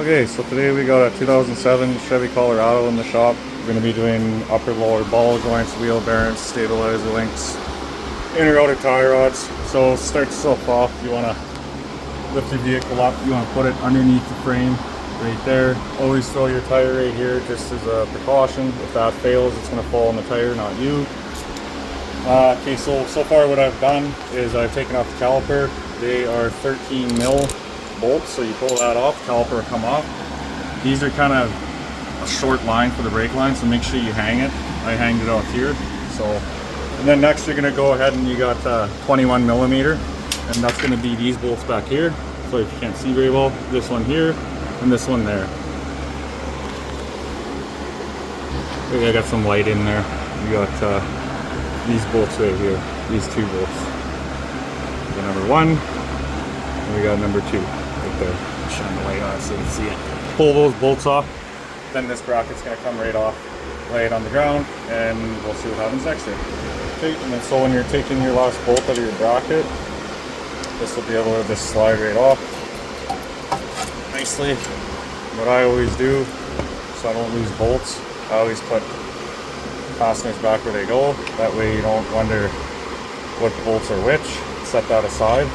Okay, so today we got a 2007 Chevy Colorado in the shop. We're going to be doing upper lower ball joints, wheel bearings, stabilizer links, inner outer tie rods. So start yourself off. You want to lift your vehicle up. You want to put it underneath the frame right there. Always throw your tire right here just as a precaution. If that fails, it's going to fall on the tire, not you. Okay, so far what I've done is I've taken off the caliper. They are 13 mil bolts, so you pull that off, caliper will come off. These are kind of a short line for the brake line, so make sure you hang it. I hanged it off here. So, and then next you're going to go ahead and you got 21 millimeter, and that's going to be these bolts back here. So if you can't see very well, this one here and this one there. Okay, I got some light in there. You got these bolts right here, these two bolts. We got number one, and we got number two right there. Shine the light on so you can see it. Pull those bolts off, then this bracket's going to come right off, lay it on the ground, and we'll see what happens next here. Okay, and then so when you're taking your last bolt out of your bracket, this will be able to just slide right off nicely. What I always do, so I don't lose bolts, I always put fasteners back where they go. That way you don't wonder what bolts are which. Set that aside.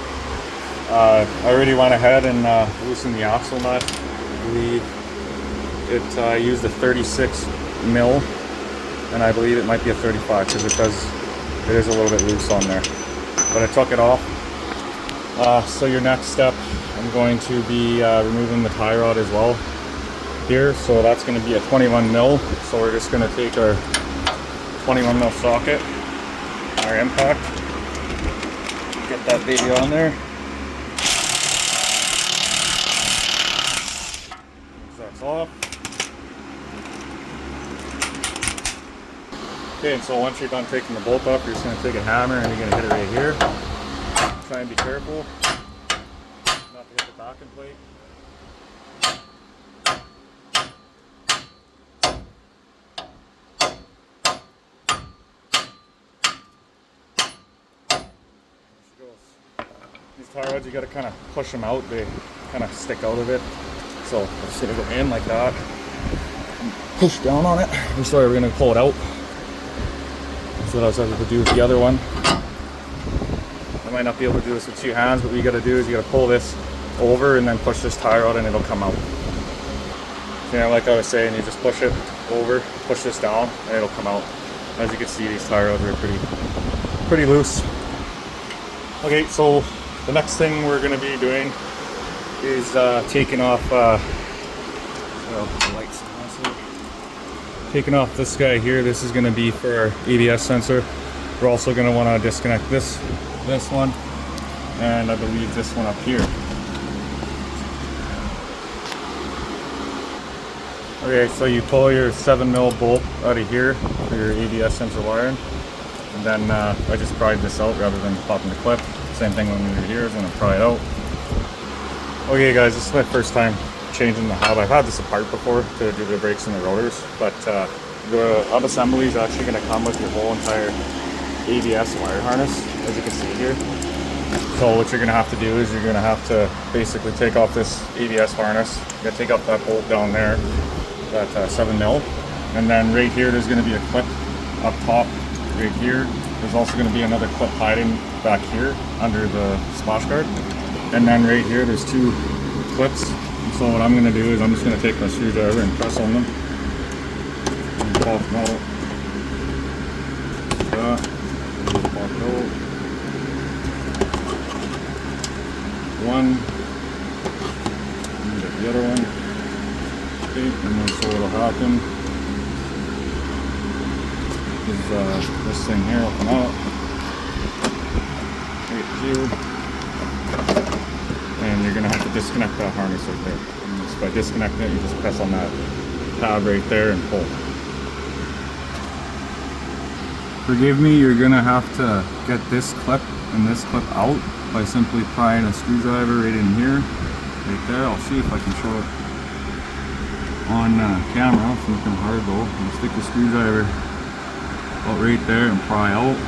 I already went ahead and loosened the axle nut. I believe it used a 36 mil, and I believe it might be a 35 because it is a little bit loose on there. But I took it off. So your next step, I'm going to be removing the tie rod as well here. So that's going to be a 21 mil. So we're just going to take our 21 mil socket, our impact, get that baby on there. That's off. Okay, and so once you're done taking the bolt off, you're just going to take a hammer and you're going to hit it right here. Try and be careful not to hit the backing plate. These tie rods, you got to kind of push them out. They kind of stick out of it. So I'm just going to go in like that, push down on it. I'm sorry, we're going to pull it out. That's what I was able to do with the other one. I might not be able to do this with two hands, but what you got to do is you got to pull this over and then push this tie rod and it'll come out. So, you know, like I was saying, you just push it over, push this down, and it'll come out. As you can see, these tie rods are pretty loose. Okay, so the next thing we're going to be doing is taking off taking off this guy here. This is going to be for our ABS sensor. We're also going to want to disconnect this one, and I believe this one up here. Okay, so you pull your 7 mil bolt out of here for your ABS sensor wiring, and then I just pried this out rather than popping the clip. Same thing when we were here, is going to pry it out. Okay guys, this is my first time changing the hub. I've had this apart before to do the brakes and the rotors, but the hub assembly is actually going to come with your whole entire ABS wire harness, as you can see here. So what you're going to have to do is you're going to have to basically take off this ABS harness. You're going to take off that bolt down there, that 7 mil, and then right here there's going to be a clip up top right here. There's also going to be another clip hiding back here under the splash guard. And then right here, there's two clips. So what I'm going to do is I'm just going to take my screwdriver and press on them. And pop them out. Like that. Pop it out. One. And get the other one. Okay, and then so what'll happen is this thing here will come out. Right here. And you're going to have to disconnect that harness right there. And just by disconnecting it, you just press on that tab right there and pull. Forgive me, you're going to have to get this clip and this clip out by simply prying a screwdriver right in here, right there. I'll see if I can show it on camera. It's looking hard though. You stick the screwdriver out right there and pry out.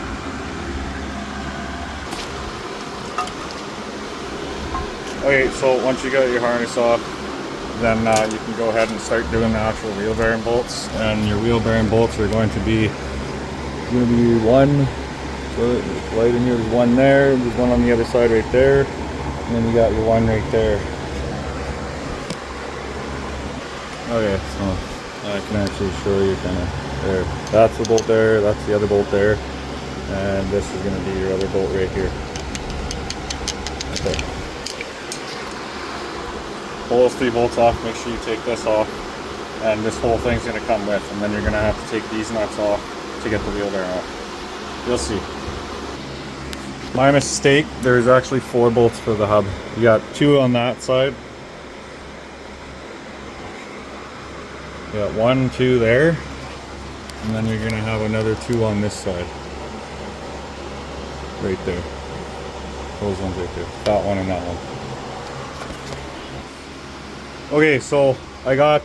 Okay, so once you got your harness off, then you can go ahead and start doing the actual wheel bearing bolts. And your wheel bearing bolts are going to be one. So light in here, there's one there, there's one on the other side right there, and then you got your one right there. Okay, so I can actually show you kind of there. That's the bolt there, that's the other bolt there, and this is going to be your other bolt right here. Okay. Pull those 3 bolts off, make sure you take this off, and this whole thing's going to come with, and then you're going to have to take these nuts off to get the wheel bearing off. You'll see. My mistake, there's actually 4 bolts for the hub. You got 2 on that side. You got 1, 2 there, and then you're gonna have another 2 on this side. Right there. Those ones right there. That one and that one. Okay, so I got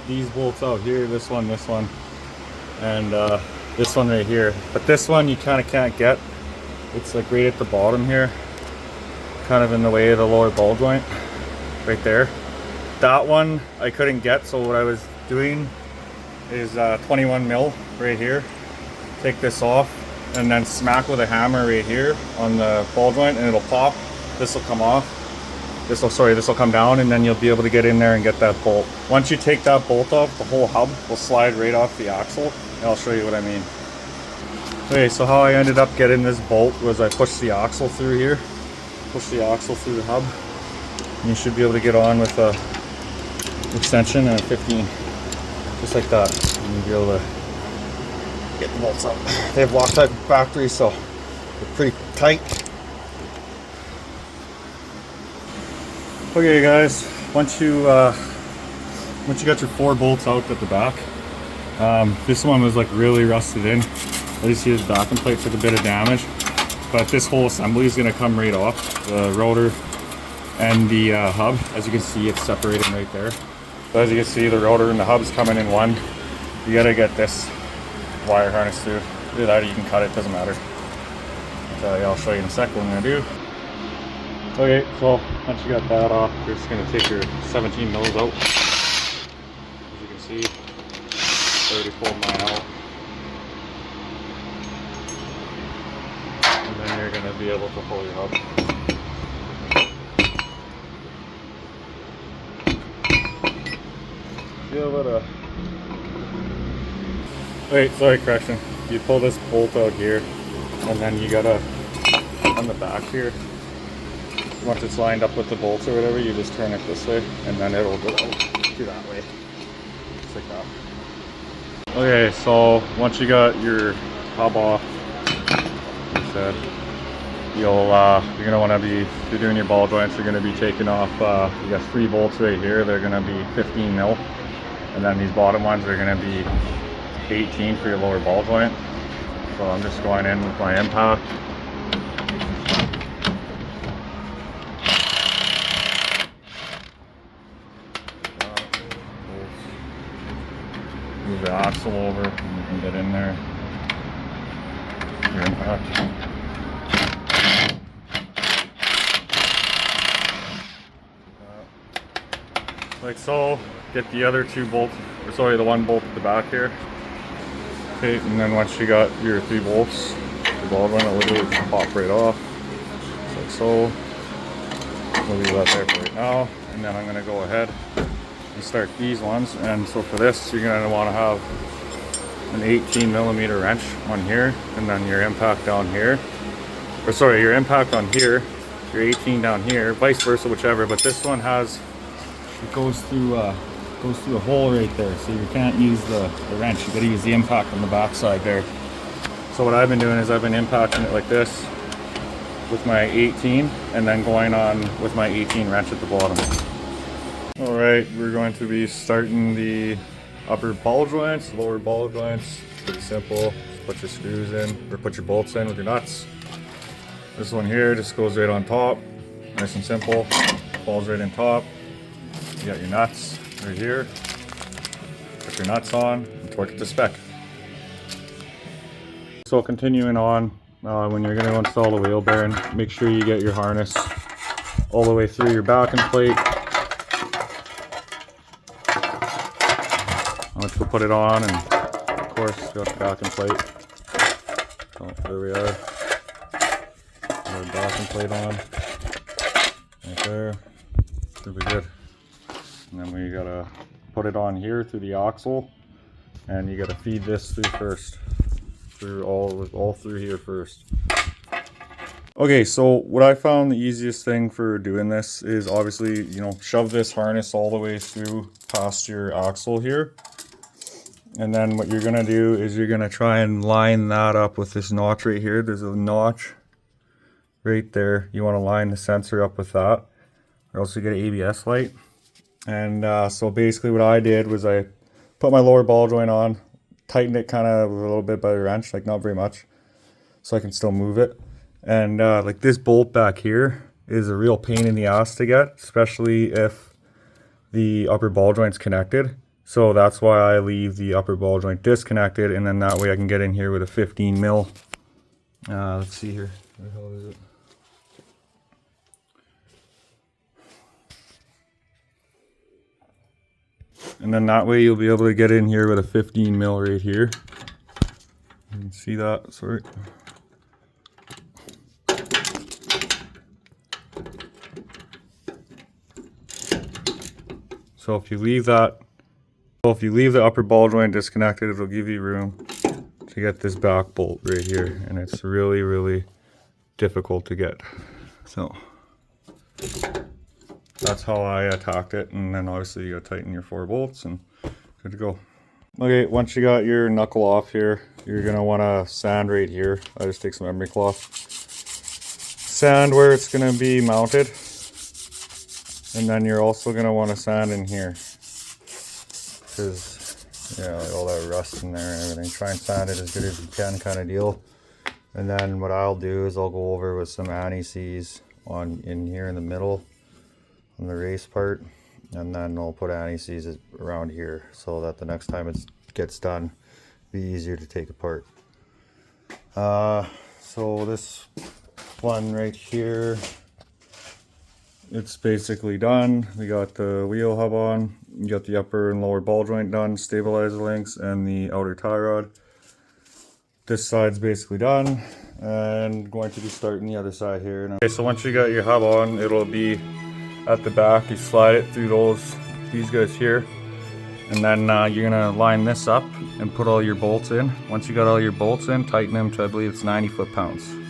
these bolts out here, this one, and this one right here. But this one you kind of can't get. It's like right at the bottom here, kind of in the way of the lower ball joint, right there. That one I couldn't get, so what I was doing is 21 mil right here. Take this off and then smack with a hammer right here on the ball joint, and it'll pop. This will come off. This will come down, and then you'll be able to get in there and get that bolt. Once you take that bolt off, the whole hub will slide right off the axle, and I'll show you what I mean. Okay, so how I ended up getting this bolt was I pushed the axle through here, push the axle through the hub, and you should be able to get on with a extension and a 15, just like that. And you'll be able to get the bolts up. They have Loctite factory, so they're pretty tight. Okay guys, once you got your 4 bolts out at the back, this one was like really rusted in. As you see, his backing plate took a bit of damage, but this whole assembly is going to come right off. The rotor and the hub, as you can see, it's separating right there. So as you can see, the rotor and the hub is coming in one. You got to get this wire harness through. Either that or you can cut it, doesn't matter. I'll show you in a sec what I'm going to do. Okay, so once you got that off, you're just going to take your 17 mils out. As you can see, I already pulled mine out. And then you're going to be able to pull your hub. Feel it. Wait, sorry, correction. You pull this bolt out here, and then you gotta, on the back here, once it's lined up with the bolts or whatever, you just turn it this way, and then it'll go out to that way. Just like that. Okay, so once you got your hub off, like I said, you're gonna want to be, if you're doing your ball joints, you're gonna be taking off. You got 3 bolts right here. They're gonna be 15 mil, and then these bottom ones are gonna be 18 for your lower ball joint. So I'm just going in with my impact. Move the axle over and you can get in there. Your impact. Like so. Get the other 2 bolts, or sorry, the 1 bolt at the back here. Okay, and then once you got your 3 bolts, the ball joint will literally pop right off. Just like so. We'll leave that there for right now. And then I'm going to go ahead and start these ones. And so for this, you're going to want to have an 18 millimeter wrench on here, and then your impact down here. Or sorry, your impact on here, your 18 down here, vice versa, whichever. But this one has, it goes through a hole right there, so you can't use the wrench. You got to use the impact on the back side there. So what I've been doing is I've been impacting it like this with my 18, and then going on with my 18 wrench at the bottom. All right, we're going to be starting the upper ball joints, lower ball joints. Pretty simple. Just put your screws in, or put your bolts in with your nuts. This one here just goes right on top, nice and simple. Falls right in top. You got your nuts right here. Put your nuts on and torque it to spec. So continuing on, when you're going to install the wheel bearing, make sure you get your harness all the way through your backing plate. Once we put it on, and of course got the backing plate. So there we are. Got our backing plate on. Right there. Should be good. And then we gotta put it on here through the axle, and you gotta feed this through first. Through all through here first. Okay, so what I found the easiest thing for doing this is obviously, you know, shove this harness all the way through past your axle here. And then what you're gonna do is you're gonna try and line that up with this notch right here. There's a notch right there. You wanna line the sensor up with that, or else you get an ABS light. And so basically what I did was I put my lower ball joint on, tightened it kind of a little bit by the wrench, like not very much, so I can still move it. And like this bolt back here is a real pain in the ass to get, especially if the upper ball joint's connected. So that's why I leave the upper ball joint disconnected, and then that way I can get in here with a 15 mil. Let's see here. Where the hell is it? And then that way you'll be able to get in here with a 15 mil right here. You can see that, sorry. So if you leave the upper ball joint disconnected, it'll give you room to get this back bolt right here, and it's really, really difficult to get. So that's how I attacked it, and then obviously you gotta tighten your 4 bolts and good to go. Okay, once you got your knuckle off here, you're gonna wanna sand right here. I just take some emery cloth, sand where it's gonna be mounted. And then you're also going to want to sand in here, because all that rust in there and everything. Try and sand it as good as you can, kind of deal. And then what I'll do is I'll go over with some anti-seize in here in the middle on the race part, and then I'll put anti-seize around here so that the next time it gets done, it'll be easier to take apart. So this one right here, it's basically done. We got the wheel hub on, you got the upper and lower ball joint done, stabilizer links, and the outer tie rod. This side's basically done, and going to be starting the other side here. Okay, so once you got your hub on, it'll be at the back. You slide it through these guys here, and then you're gonna line this up and put all your bolts in. Once you got all your bolts in, tighten them to, I believe it's 90 foot-pounds.